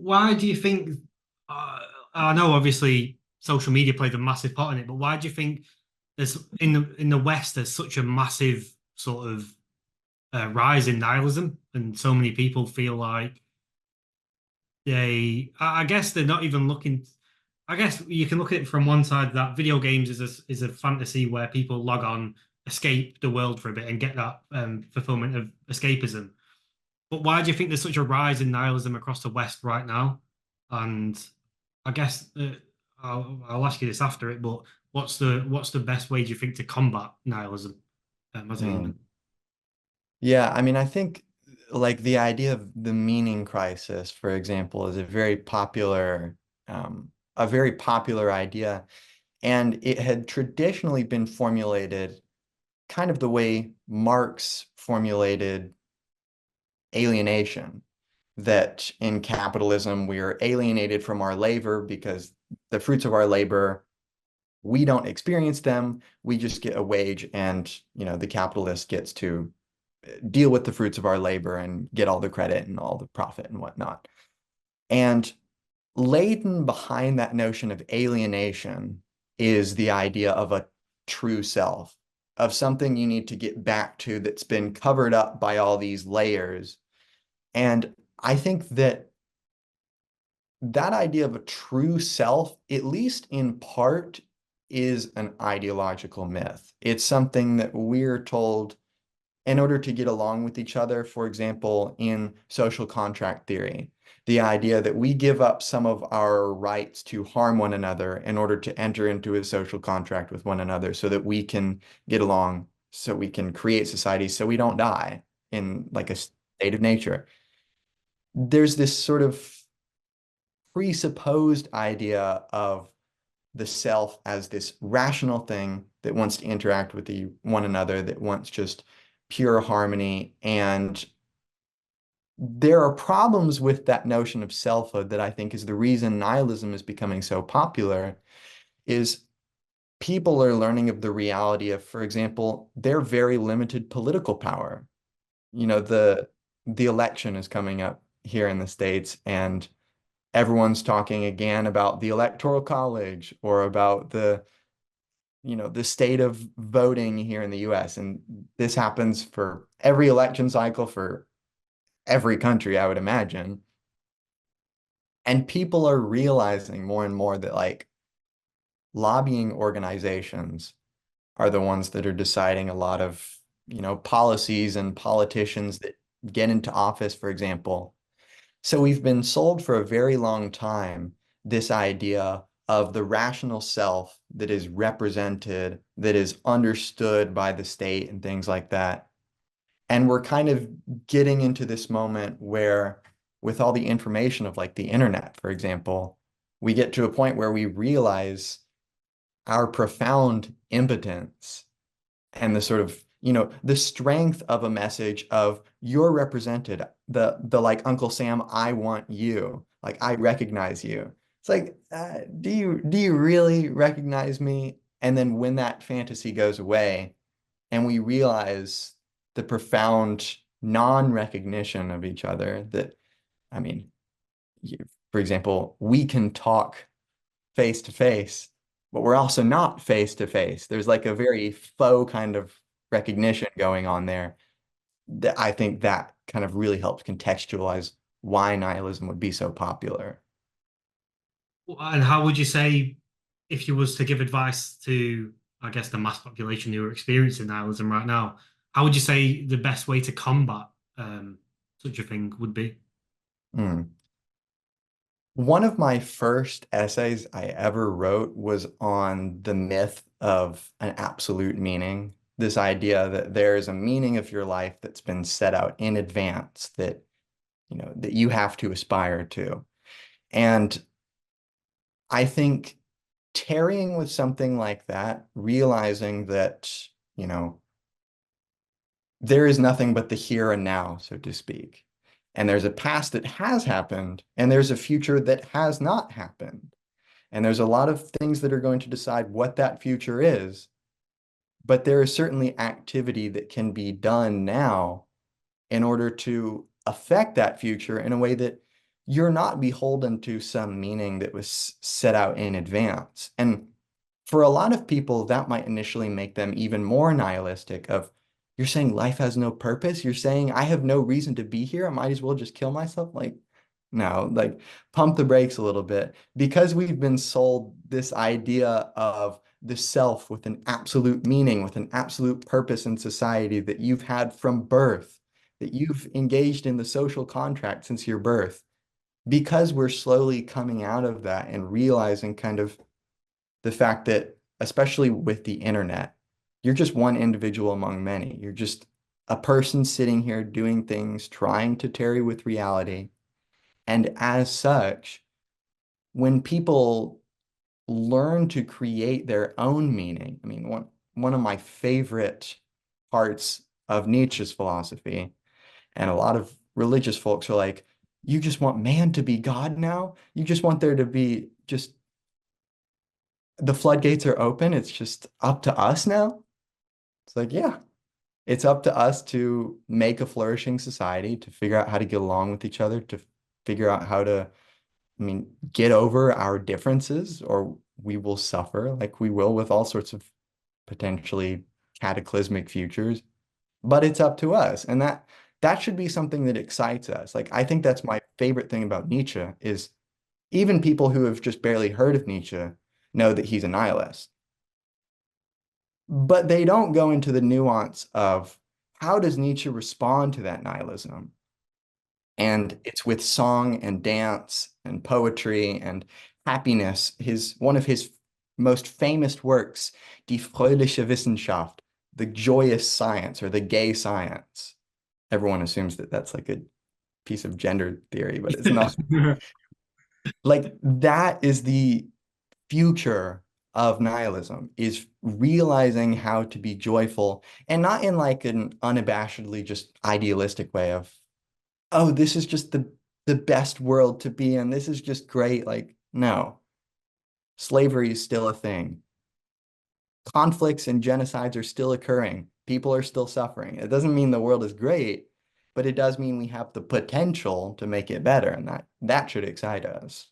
why do you think? Uh, I know obviously social media plays a massive part in it, but why do you think there's in the West there's such a massive sort of rise in nihilism, and so many people feel like I guess they're not even looking. I guess you can look at it from one side that video games is a fantasy where people log on, escape the world for a bit, and get that fulfillment of escapism. But why do you think there's such a rise in nihilism across the West right now? And I guess I'll ask you this after it, but what's the best way do you think to combat nihilism as a Hmm. human? Yeah, I mean, I think like the idea of the meaning crisis, for example, is a very popular idea, and it had traditionally been formulated kind of the way Marx formulated alienation, that in capitalism we are alienated from our labor because the fruits of our labor, we don't experience them, we just get a wage, and the capitalist gets to deal with the fruits of our labor and get all the credit and all the profit and whatnot. And laden behind that notion of alienation is the idea of a true self, of something you need to get back to that's been covered up by all these layers. And I think that that idea of a true self, at least in part, is an ideological myth. It's something that we're told in order to get along with each other. For example, in social contract theory, the idea that we give up some of our rights to harm one another in order to enter into a social contract with one another so that we can get along, so we can create society, so we don't die in like a state of nature. There's this sort of presupposed idea of the self as this rational thing that wants to interact with one another, that wants just pure harmony. And there are problems with that notion of selfhood that I think is the reason nihilism is becoming so popular, is people are learning of the reality of, for example, their very limited political power. The election is coming up here in the States, and everyone's talking again about the Electoral College or about the state of voting here in the US. And this happens for every election cycle for every country, I would imagine. And people are realizing more and more that like lobbying organizations are the ones that are deciding a lot of, policies, and politicians that get into office, for example. So we've been sold for a very long time this idea of the rational self that is represented, that is understood by the state and things like that. And we're kind of getting into this moment where, with all the information of like the internet, for example, we get to a point where we realize our profound impotence and the sort of, the strength of a message of you're represented, the like Uncle Sam, I want you, like I recognize you. It's like, do you really recognize me? And then when that fantasy goes away and we realize the profound non-recognition of each other, that, I mean, for example, we can talk face to face, but we're also not face to face. There's like a very faux kind of recognition going on there, that I think that kind of really helps contextualize why nihilism would be so popular. And how would you say, if you was to give advice to, I guess, the mass population who are experiencing nihilism right now, how would you say the best way to combat such a thing would be? Mm. One of my first essays I ever wrote was on the myth of an absolute meaning. This idea that there is a meaning of your life that's been set out in advance, that that you have to aspire to. And I think tarrying with something like that, realizing that, you know, there is nothing but the here and now, so to speak. And there's a past that has happened, and there's a future that has not happened. And there's a lot of things that are going to decide what that future is. But there is certainly activity that can be done now in order to affect that future in a way that you're not beholden to some meaning that was set out in advance. And for a lot of people, that might initially make them even more nihilistic of, you're saying life has no purpose? You're saying I have no reason to be here. I might as well just kill myself? Like, no, like pump the brakes a little bit because we've been sold this idea of the self with an absolute meaning, with an absolute purpose in society that you've had from birth, that you've engaged in the social contract since your birth. Because we're slowly coming out of that and realizing kind of the fact that, especially with the internet, you're just one individual among many. You're just a person sitting here doing things, trying to tarry with reality. And as such, when people learn to create their own meaning, I mean, one of my favorite parts of Nietzsche's philosophy, and a lot of religious folks are like, you just want man to be God now? You just want there to be just the floodgates are open. It's just up to us now. It's like, yeah, it's up to us to make a flourishing society, to figure out how to get along with each other, to figure out how to, I mean, get over our differences, or we will suffer like we will with all sorts of potentially cataclysmic futures. But it's up to us. And that should be something that excites us. Like, I think that's my favorite thing about Nietzsche is even people who have just barely heard of Nietzsche know that he's a nihilist. But they don't go into the nuance of how does Nietzsche respond to that nihilism? And it's with song and dance and poetry and happiness. One of his most famous works, Die fröhliche Wissenschaft, the joyous science or the gay science. Everyone assumes that that's like a piece of gender theory, but it's not. Like that is the future of nihilism, is realizing how to be joyful, and not in like an unabashedly just idealistic way of, oh, this is just the best world to be in. This is just great. Like, no, slavery is still a thing. Conflicts and genocides are still occurring. People are still suffering. It doesn't mean the world is great, but it does mean we have the potential to make it better, and that should excite us.